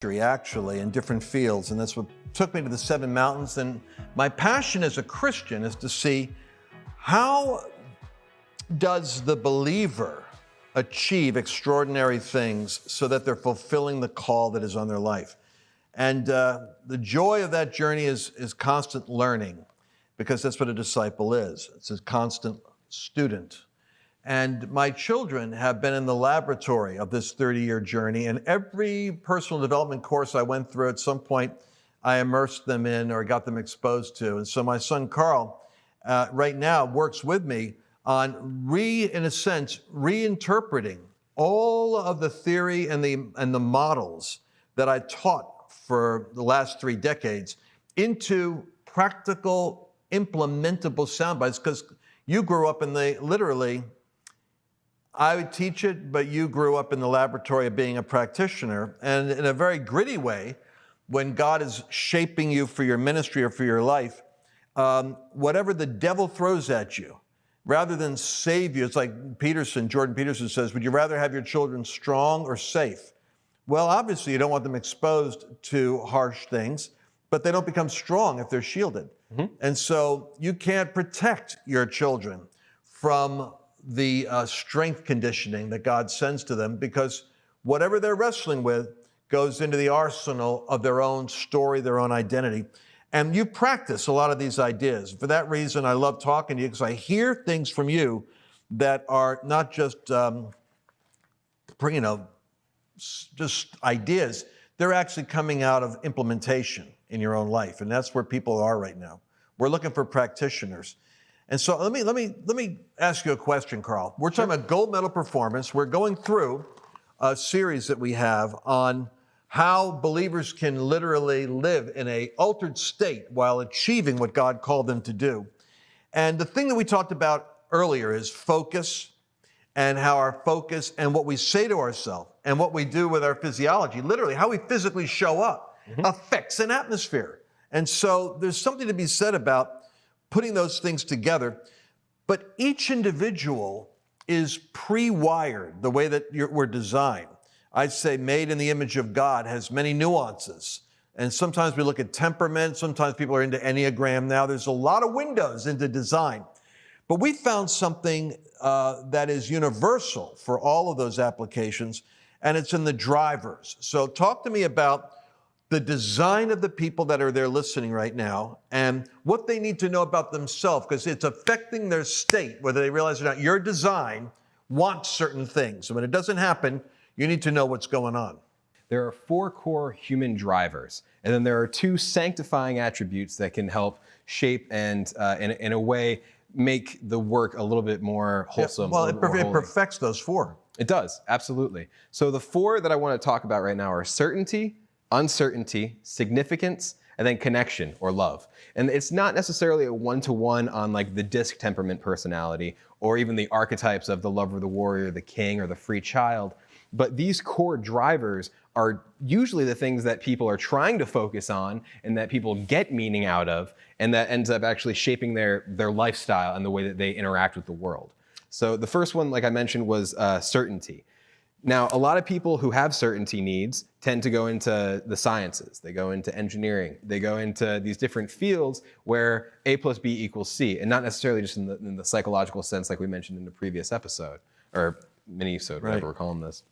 actually in different fields, and that's what took me to the Seven Mountains. And my passion as a Christian is to see how does the believer achieve extraordinary things so that they're fulfilling the call that is on their life. And the joy of that journey is constant learning, because that's what a disciple is. It's a constant student. And my children have been in the laboratory of this 30-year journey, and every personal development course I went through, at some point, I immersed them in or got them exposed to. And so my son, Carl, right now works with me on in a sense, reinterpreting all of the theory and the models that I taught for the last 3 decades into practical, implementable sound bites, because you grew up in literally, I would teach it, but you grew up in the laboratory of being a practitioner. And in a very gritty way, when God is shaping you for your ministry or for your life, whatever the devil throws at you, rather than save you, it's like Jordan Peterson says, would you rather have your children strong or safe? Well, obviously you don't want them exposed to harsh things, but they don't become strong if they're shielded. Mm-hmm. And so you can't protect your children from the strength conditioning that God sends to them, because whatever they're wrestling with goes into the arsenal of their own story, their own identity. And you practice a lot of these ideas. For that reason, I love talking to you, because I hear things from you that are not just, just ideas. They're actually coming out of implementation in your own life. And that's where people are right now. We're looking for practitioners. And so let me ask you a question, Carl. We're talking about gold medal performance. We're going through a series that we have on how believers can literally live in an altered state while achieving what God called them to do. And the thing that we talked about earlier is focus, and how our focus and what we say to ourselves and what we do with our physiology, literally how we physically show up, affects an atmosphere. And so there's something to be said about putting those things together. But each individual is pre-wired the way that we're designed. I'd say made in the image of God has many nuances. And sometimes we look at temperament. Sometimes people are into Enneagram now. There's a lot of windows into design. But we found something that is universal for all of those applications, and it's in the drivers. So talk to me about the design of the people that are there listening right now, and what they need to know about themselves, because it's affecting their state, whether they realize it or not. Your design wants certain things. And when it doesn't happen, you need to know what's going on. There are 4 core human drivers, and then there are 2 sanctifying attributes that can help shape and, in a way, make the work a little bit more wholesome. Yeah, well, it perfects those 4. It does, absolutely. So the 4 that I want to talk about right now are certainty, uncertainty, significance, and then connection or love. And it's not necessarily a one-to-one on like the disc temperament personality, or even the archetypes of the lover, the warrior, the king, or the free child. But these core drivers are usually the things that people are trying to focus on and that people get meaning out of, and that ends up actually shaping their lifestyle and the way that they interact with the world. So the first one, like I mentioned, was certainty. Now, a lot of people who have certainty needs tend to go into the sciences. They go into engineering. They go into these different fields where A plus B equals C, and not necessarily just in the psychological sense like we mentioned in the previous episode, or mini-sode, whatever we're calling this.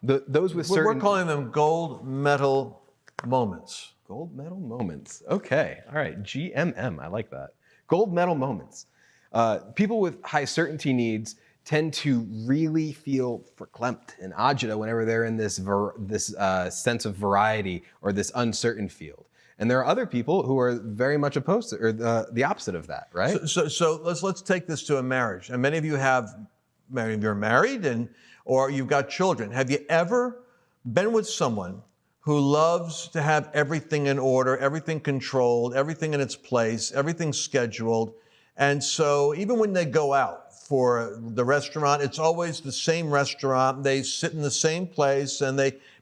Those with certain... We're calling them gold medal moments. Gold medal moments. Okay. All right. GMM. I like that. Gold medal moments. People with high certainty needs tend to really feel verklempt and agita whenever they're in this sense of variety or this uncertain field. And there are other people who are very much opposed to, or the opposite of that, right? So let's take this to a marriage. And many of you are married, or you've got children. Have you ever been with someone who loves to have everything in order, everything controlled, everything in its place, everything scheduled? And so even when they go out for the restaurant, it's always the same restaurant. They sit in the same place,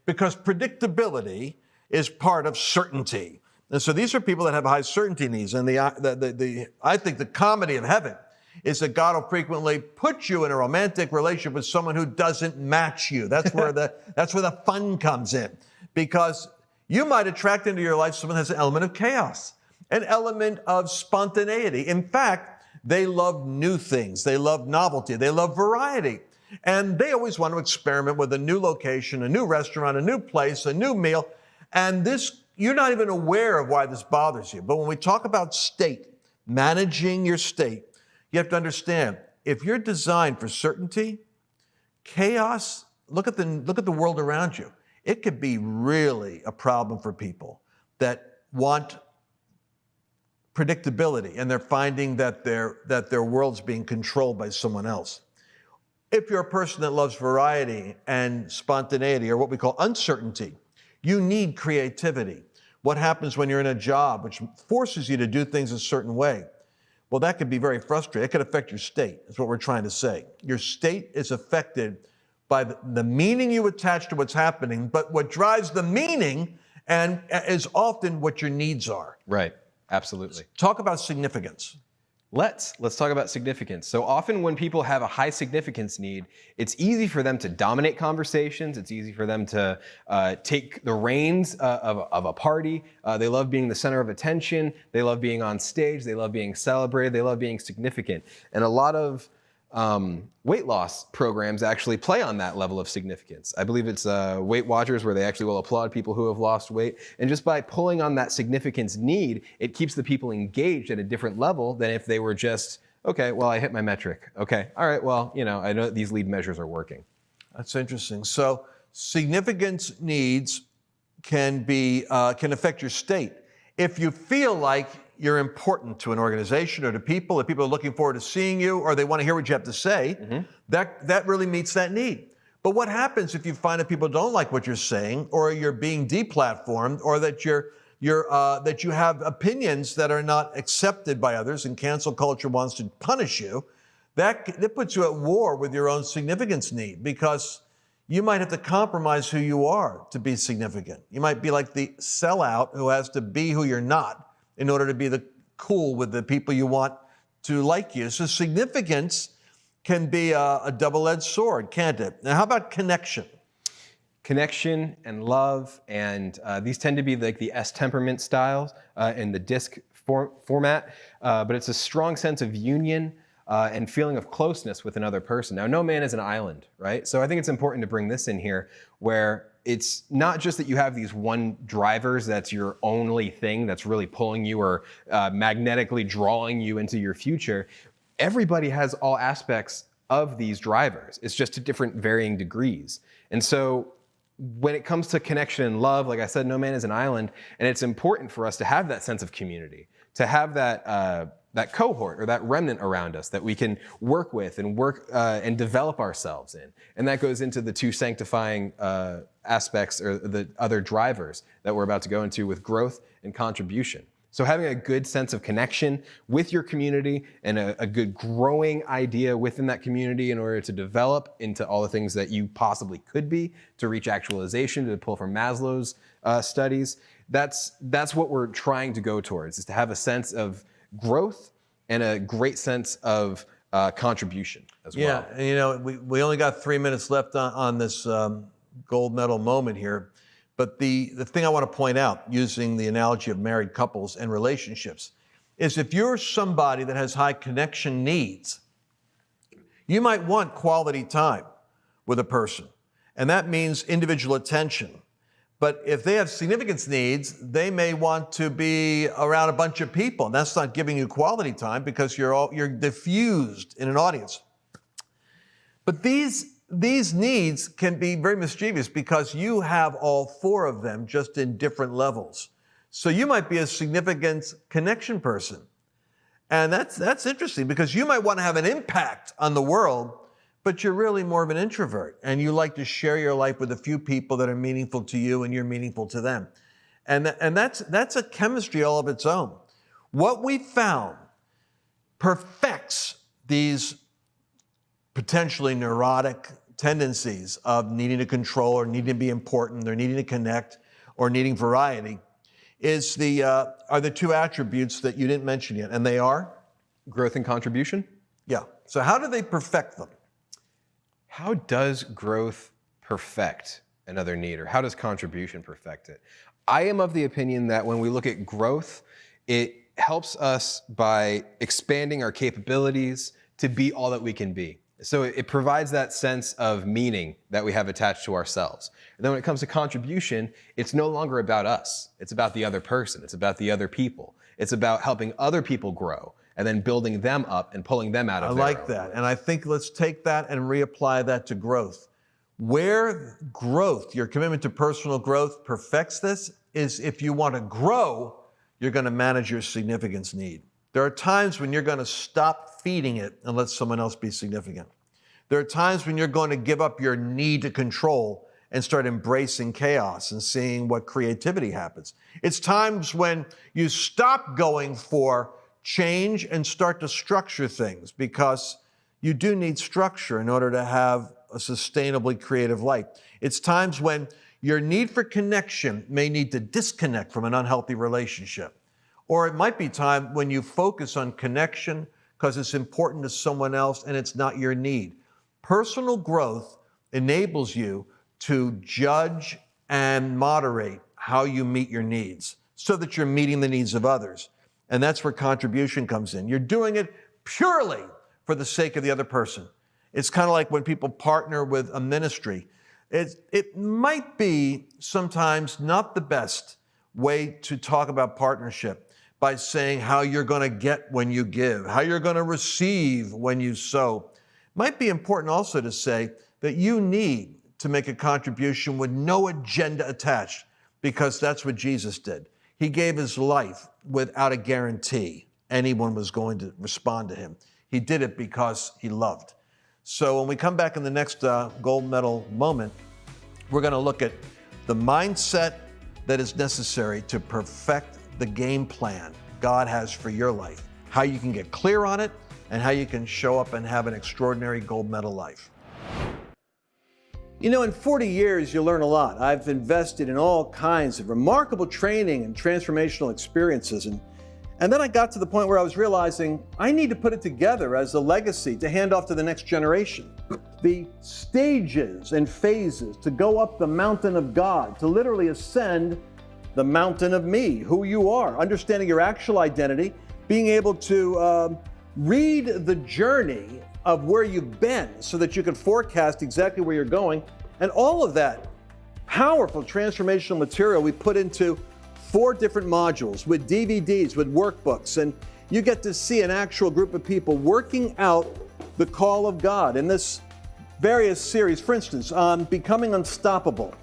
because predictability is part of certainty. And so these are people that have high certainty needs. And I think the comedy of heaven is that God will frequently put you in a romantic relationship with someone who doesn't match you. That's where the fun comes in. because you might attract into your life someone who has an element of chaos, an element of spontaneity. In fact, they love new things. They love novelty. They love variety. And they always want to experiment with a new location, a new restaurant, a new place, a new meal. And this, you're not even aware of why this bothers you. But when we talk about state, managing your state, you have to understand, if you're designed for certainty, chaos, look at the world around you. It could be really a problem for people that want predictability, and they're finding that their world's being controlled by someone else. If you're a person that loves variety and spontaneity, or what we call uncertainty, you need creativity. What happens when you're in a job which forces you to do things a certain way? Well, that could be very frustrating. It could affect your state, is what we're trying to say. Your state is affected by the meaning you attach to what's happening, but what drives the meaning and is often what your needs are. Right, absolutely. Talk about significance. Let's talk about significance. So often when people have a high significance need, it's easy for them to dominate conversations. It's easy for them to take the reins of a party. They love being the center of attention. They love being on stage. They love being celebrated. They love being significant. And a lot of weight loss programs actually play on that level of significance. I believe it's Weight Watchers, where they actually will applaud people who have lost weight. And just by pulling on that significance need, it keeps the people engaged at a different level than if they were just, okay, well, I hit my metric. Okay, all right, well, you know, I know that these lead measures are working. That's interesting. So significance needs can affect your state. If you feel like you're important to an organization or to people, if people are looking forward to seeing you or they want to hear what you have to say, that really meets that need. But what happens if you find that people don't like what you're saying, or you're being deplatformed, or that you have opinions that are not accepted by others and cancel culture wants to punish you? That puts you at war with your own significance need, because you might have to compromise who you are to be significant. You might be like the sellout who has to be who you're not in order to be cool with the people you want to like you. So significance can be a double-edged sword, can't it? Now, how about connection? Connection and love, and these tend to be like the S temperament styles in the disc format, but it's a strong sense of union and feeling of closeness with another person. Now, no man is an island, right? So I think it's important to bring this in here, where it's not just that you have these one drivers that's your only thing that's really pulling you or magnetically drawing you into your future. Everybody has all aspects of these drivers. It's just to different varying degrees. And so when it comes to connection and love, like I said, no man is an island, and it's important for us to have that sense of community, to have that cohort or that remnant around us that we can work with and and develop ourselves in. And that goes into the two sanctifying aspects, or the other drivers that we're about to go into, with growth and contribution. So having a good sense of connection with your community and a good growing idea within that community in order to develop into all the things that you possibly could be, to reach actualization, to pull from Maslow's studies. That's what we're trying to go towards, is to have a sense of growth and a great sense of contribution as well. Yeah, and you know, we only got 3 minutes left on this gold medal moment here. But the thing I want to point out, using the analogy of married couples and relationships, is if you're somebody that has high connection needs, you might want quality time with a person. And that means individual attention. But if they have significance needs, they may want to be around a bunch of people. And that's not giving you quality time, because you're diffused in an audience. But these needs can be very mischievous, because you have all four of them, just in different levels. So you might be a significant connection person. And that's interesting, because you might want to have an impact on the world, but you're really more of an introvert, and you like to share your life with a few people that are meaningful to you and you're meaningful to them. And that's a chemistry all of its own. What we found perfects these potentially neurotic tendencies of needing to control, or needing to be important, or needing to connect, or needing variety, are the two attributes that you didn't mention yet, and they are? Growth and contribution? Yeah. So how do they perfect them? How does growth perfect? another need, or how does contribution perfect it? I am of the opinion that when we look at growth, it helps us by expanding our capabilities to be all that we can be. So it provides that sense of meaning that we have attached to ourselves. And then when it comes to contribution, it's no longer about us. It's about the other person. It's about the other people. It's about helping other people grow and then building them up and pulling them out of their like that. And I think let's take that and reapply that to growth. Where growth, your commitment to personal growth perfects this is if you want to grow, you're going to manage your significance need. There are times when you're going to stop feeding it and let someone else be significant. There are times when you're going to give up your need to control and start embracing chaos and seeing what creativity happens. It's times when you stop going for change and start to structure things, because you do need structure in order to have a sustainably creative life. It's times when your need for connection may need to disconnect from an unhealthy relationship. Or it might be time when you focus on connection because it's important to someone else and it's not your need. Personal growth enables you to judge and moderate how you meet your needs so that you're meeting the needs of others. And that's where contribution comes in. You're doing it purely for the sake of the other person. It's kind of like when people partner with a ministry. It might be sometimes not the best way to talk about partnership by saying how you're going to get when you give, how you're going to receive when you sow. It might be important also to say that you need to make a contribution with no agenda attached, because that's what Jesus did. He gave his life without a guarantee anyone was going to respond to him. He did it because he loved. So when we come back in the next gold medal moment, we're going to look at the mindset that is necessary to perfect the game plan God has for your life, how you can get clear on it, and how you can show up and have an extraordinary gold medal life. You know, in 40 years, you learn a lot. I've invested in all kinds of remarkable training and transformational experiences. And then I got to the point where I was realizing I need to put it together as a legacy to hand off to the next generation. The stages and phases to go up the mountain of God, to literally ascend the mountain of me, who you are, understanding your actual identity, being able to read the journey of where you've been so that you can forecast exactly where you're going. And all of that powerful transformational material we put into 4 different modules with DVDs, with workbooks, and you get to see an actual group of people working out the call of God in this various series. For instance, on Becoming Unstoppable,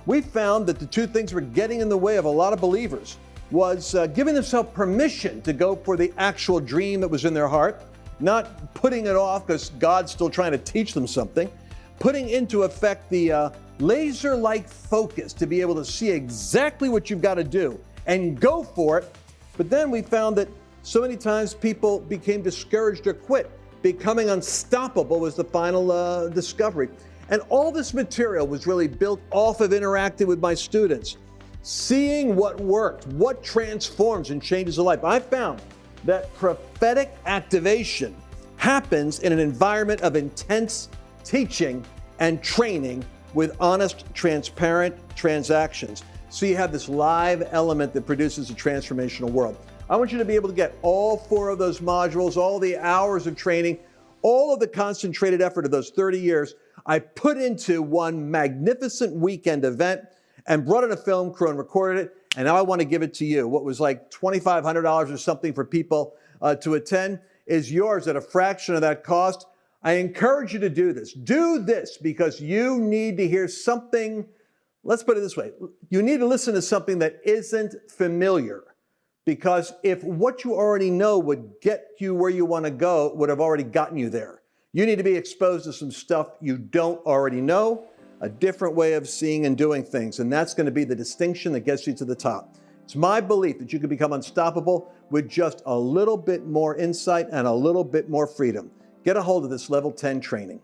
we found that the 2 things were getting in the way of a lot of believers was giving themselves permission to go for the actual dream that was in their heart, not putting it off because God's still trying to teach them something, putting into effect the laser-like focus to be able to see exactly what you've got to do and go for it. But then we found that so many times people became discouraged or quit. Becoming Unstoppable was the final discovery. And all this material was really built off of interacting with my students, seeing what worked, what transforms and changes a life. I found that prophetic activation happens in an environment of intense teaching and training with honest, transparent transactions. So you have this live element that produces a transformational world. I want you to be able to get all 4 of those modules, all the hours of training, all of the concentrated effort of those 30 years I put into one magnificent weekend event and brought in a film crew and recorded it. And now I want to give it to you. What was like $2,500 or something for people to attend is yours at a fraction of that cost. I encourage you to do this. Do this because you need to hear something. Let's put it this way. You need to listen to something that isn't familiar, because if what you already know would get you where you want to go, it would have already gotten you there. You need to be exposed to some stuff you don't already know, a different way of seeing and doing things. And that's going to be the distinction that gets you to the top. It's my belief that you can become unstoppable with just a little bit more insight and a little bit more freedom. Get a hold of this level 10 training.